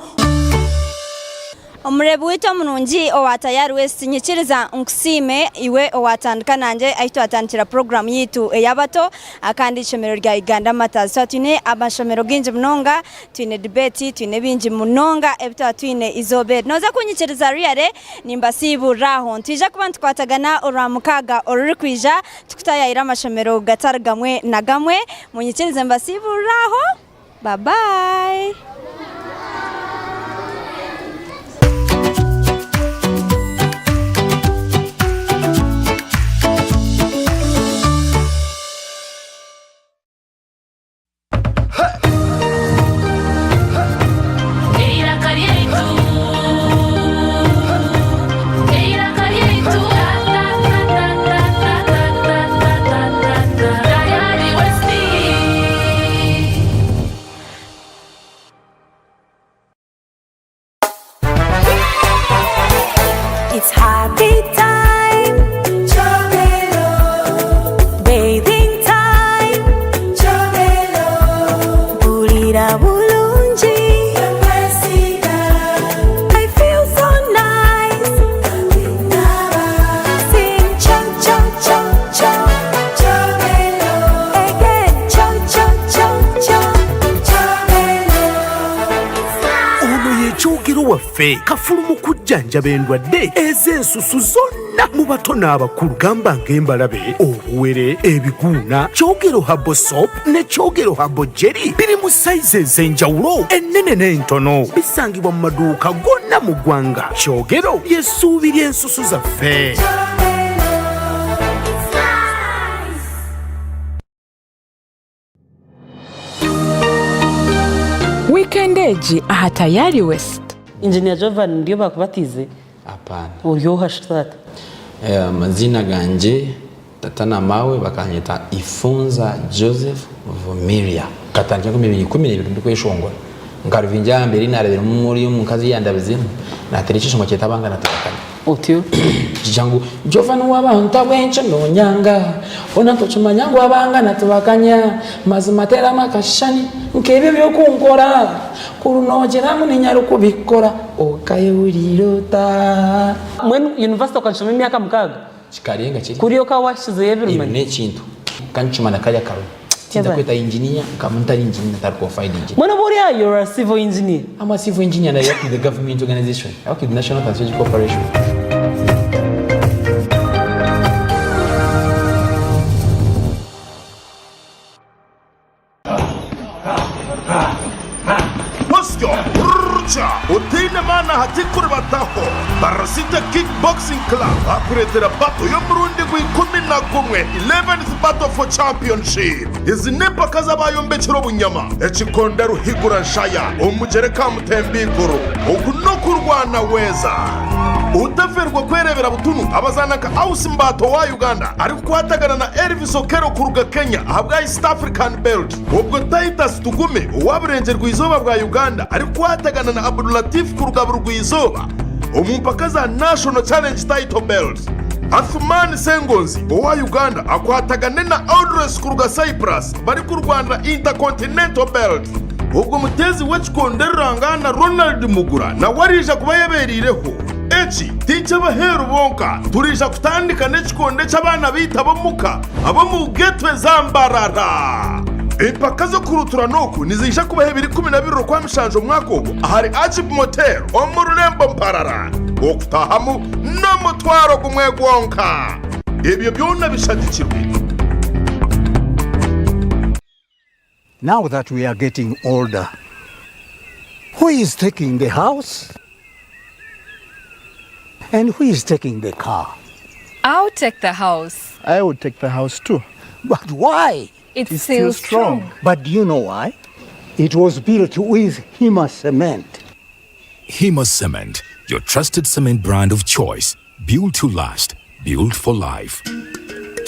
Omurebu wito munungi owatayari wesi nyikiriza nkusime iwe owatandika nanje ahito atandikira program yitu eyabato akandi ishomero rya Uganda Matters. So twine amashomero ginje munonga, twine debate, twine binji munonga, ebita twine izobe. Noza kunyikiriza riare nimbasibu raho. Twija kuba tukwatagana oramukaga orurikwija tukutayira amashomero gatargamwe na gamwe. Munyikirize mbasibu raho. Bye bye. It's happy time, Chobelo. Bathing time, Chobelo. Bulira bulungi, I feel so nice. Sing cho cho cho cho, Chobelo. Again cho cho cho cho, Chobelo. Ono ye chogero waffe kafulumu kujjanjaba endwadde ez'ensusu zonna mu bato n'abakulu gamba ng'embalabe obuwere ebiguuna kyogero habo soap ne kyogero habo jerry biri mu sayizi ez'enjawulo ennene n'entono bisangibwa mu maduuka gonna mu ggwanga kyogero y'essuubi ly'ensusu zaffe. Weekend egi aha tayari west. Engineer Jovan ndio bakubatize? Hapana. Uryoha shitata? Mazina ganje tatana mawe bakanyita Ifunza Joseph Vomiria. Katangira ko 2012 ndiko yeshongora. Nkaruvinja mbere narebera muri mu kazi yandabizimu na terecisho ngoketa banga natakana. Otyo jangu Jovan w'abantu abenshi nonyanga ona tochumanyanga wabanga natubakanya mazimatera makashani nkebe byo kunkora kurunogera muninyaro kubikora okayurirota mwen university kanshoma imyaka mukaga chikarenga chiri kuriyo ka washize everyman ne chintu kanchumana kaya karo tinda kweta engineer kamuntari engineer tarko find engineer mwana boria you're a civil engineer. I'm a civil engineer and I work with the government organization. I work with the National Transport Corporation. Utina mana hatikuri bataho Barasita Kickboxing Club akuretera bato yo murundi gw'ikumi gumwe 11th battle for championship izi nempaka z'abayo mbekero bunyama ekikonda ruhigura nshaya umugereka mutembikuru okuno kurwana weza utaferwa kwerebera butunu abazanaka House Mbato wa Uganda ariko kwatagana na Elvis Okero kuruga Kenya ahabwa East African Belt ubwo Titus Tugume waburengerwa izoba bwa Uganda ariko kwatagana na Abdulatif kuruga burugwizoba umumpaka za National Challenge Title Belt. Athman Sengonzi wa Uganda akwatagane na Audrey kuruga Cyprus bari ku Rwanda Intercontinental Belt. ubwo mutezi w'ekikonderanga na Ronald Mugura nawe arija kuba yaberireho eki tiky'abaheru bonka turija kutandika n'ekikonde ky'abaana bitabo muka abo mu getwe zambarara empaka zo kurutura noku nizija kubaho 2012 kwa mushanjo mwaka ogu ahari Ajib Motel omu Rulembo Mparara okutahamu n'omutwaro gumwe gwonka ebyo byonna bishagikirwe. Now that we are getting older, who is taking the house? And who is taking the car? I'll take the house. I would take the house too. But why? It's still strong. But do you know why? It was built with Hima cement. Hima Cement, your trusted cement brand of choice. Built to last, built for life.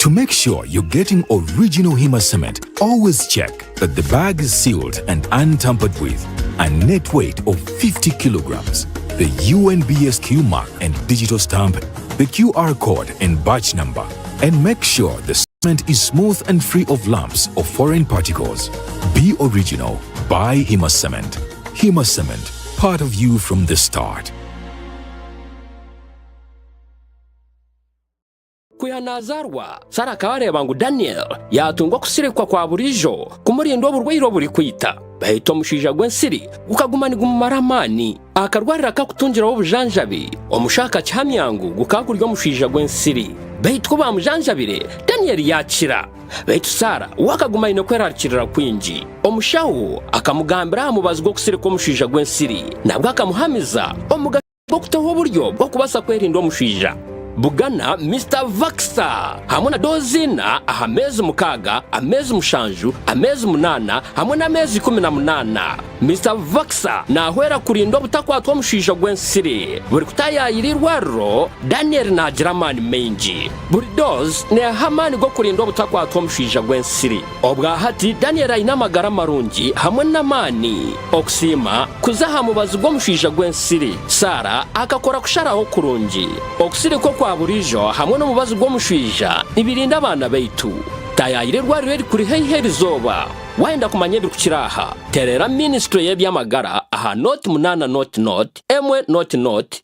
To make sure you're getting original Hima cement, always check that the bag is sealed and untampered with. A net weight of 50 kilograms. The UNBSQ mark and digital stamp, the QR code and batch number. And make sure the cement is smooth and free of lumps or foreign particles. Be original. Buy Hima Cement. Hima Cement, part of you from the start. kwihanazarwa Sara kabareba ngo Daniel yatungwa kusirekwa kwa burijo kumurindo oburwairo buri kwita bahito mushija gwensiri ukagumanirwa mu maramani akarwarira kakutungira obujanjabi omushaka cyamyangu gukakuryo mushija gwensiri bahitwa bamujanjabire Daniel yakira bahitu Sara wakagumanira kwerarikirira kwinji omushaho akamugambira amubaza go kusireka omushija gwensiri nabwo akamuhamiza omuga go kutaho buryo bwo kubasa kwerinda omushija Bugana Mr. Vaxa hamwe na dozina ahamezi mukaga amezi mushanju amezi munana hamwe na amezi 18 Mr. Vaxa nahwera kurinda obutakwatwa mushija gwensiri buri kutayayirirwaro Daniel na German menji buri doze ne hamani go kurinda obutakwatwa mushija gwensiri obwa hati Daniel ayina magara marungi hamwe na mani okusima kuzaha mubazi go mushija gwensiri Sara akakora kusharaho kurungi okusiri ko kwa burijo hamwe no mubazi gwo mushija ibirinda abana baitu tayayirirwa rero kuri herizoba wenda kumanye bikukiraha terera ministry y'ebyamagara aha not munana not emwe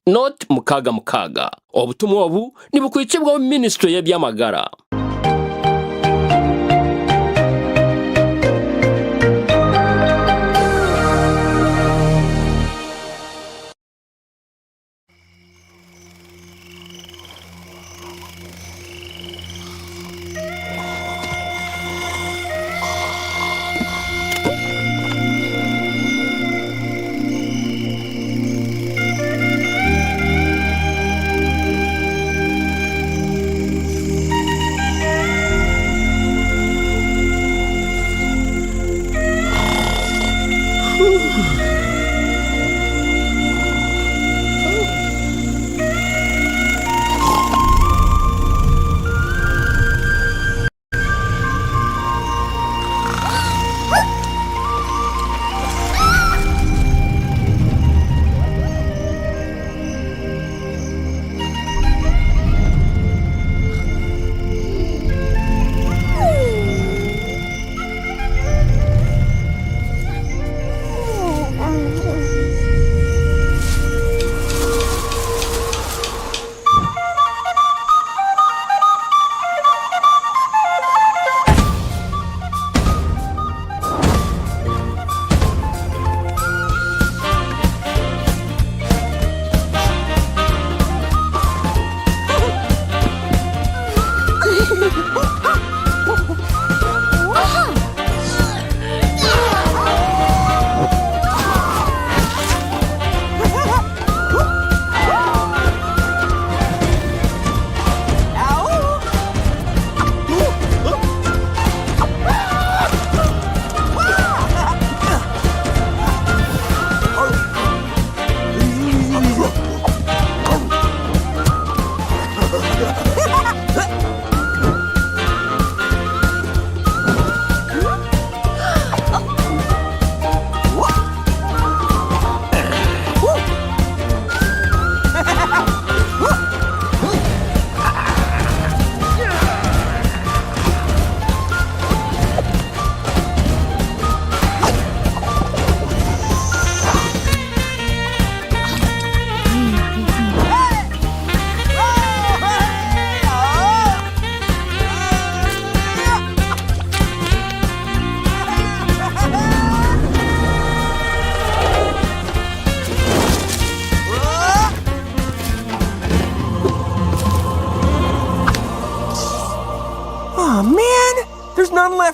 not mukaga obutumwa obu nibukwicibwa ministry y'ebyamagara.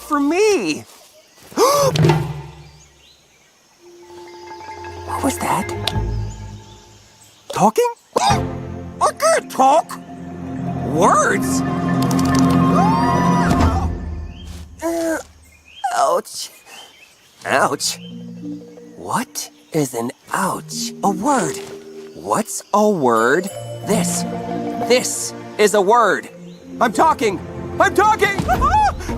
not for me. What was that? Talking? I can't talk. Words? Ouch. Ouch. What is an ouch? A word. What's a word? This. This is a word. I'm talking. I'm talking.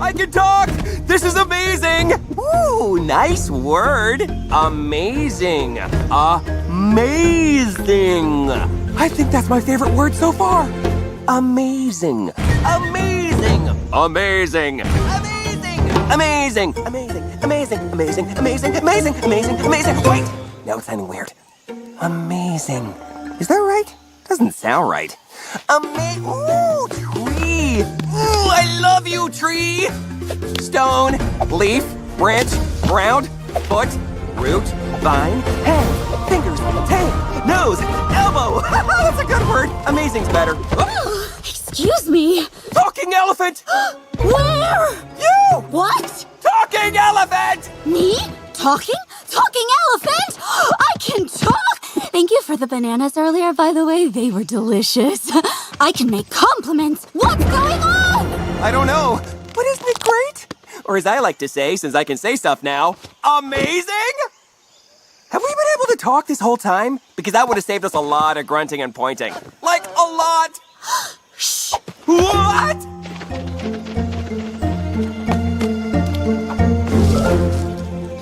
I can talk. This is amazing. Ooh, nice word. Amazing. Amazing. I think that's my favorite word so far. Amazing. Amazing. Amazing. Amazing. Amazing. Amazing. Amazing. Amazing. Amazing. Amazing. Amazing. Amazing. Wait. Now it's sounding weird. Amazing. Is that right? Doesn't sound right. Ooh, tree. Ooh, I love you, tree. Stone, leaf, branch, ground, foot, root, vine, head, fingers, tail, nose, elbow. That's a good word. Amazing's better. Excuse me. Talking elephant. Where? You. What? Talking elephant. Me? Talking? Talking elephant? I can talk! Thank you for the bananas earlier, by the way. They were delicious. I can make compliments. What's going on? I don't know, but isn't it great? Or as I like to say, since I can say stuff now, amazing? Have we been able to talk this whole time? Because that would have saved us a lot of grunting and pointing. Like, a lot. Shh. What?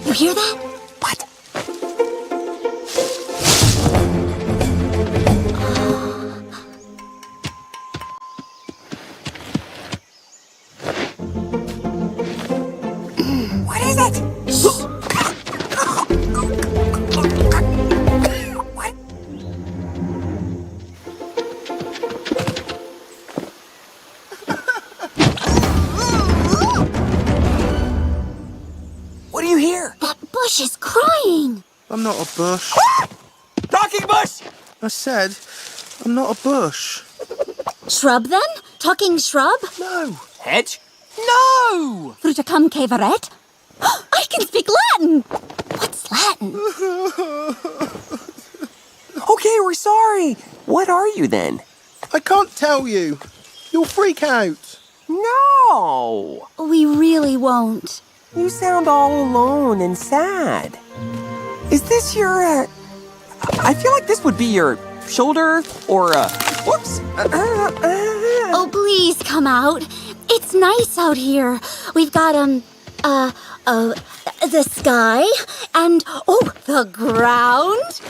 You hear that? What? What is it? What? What do you hear? That bush is crying. I'm not a bush. Talking bush! I said, I'm not a bush. Shrub then? Talking shrub? No. Hedge? No! Fruticum caveret? I can speak Latin! What's Latin? Okay, we're sorry. What are you then? I can't tell you. You'll freak out. No! We really won't. You sound all alone and sad. Is this your, I feel like this would be your shoulder or, whoops. Oh, please come out. It's nice out here. We've got, the sky and, the ground.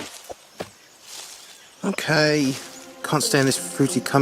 Okay. Can't stand this fruity cum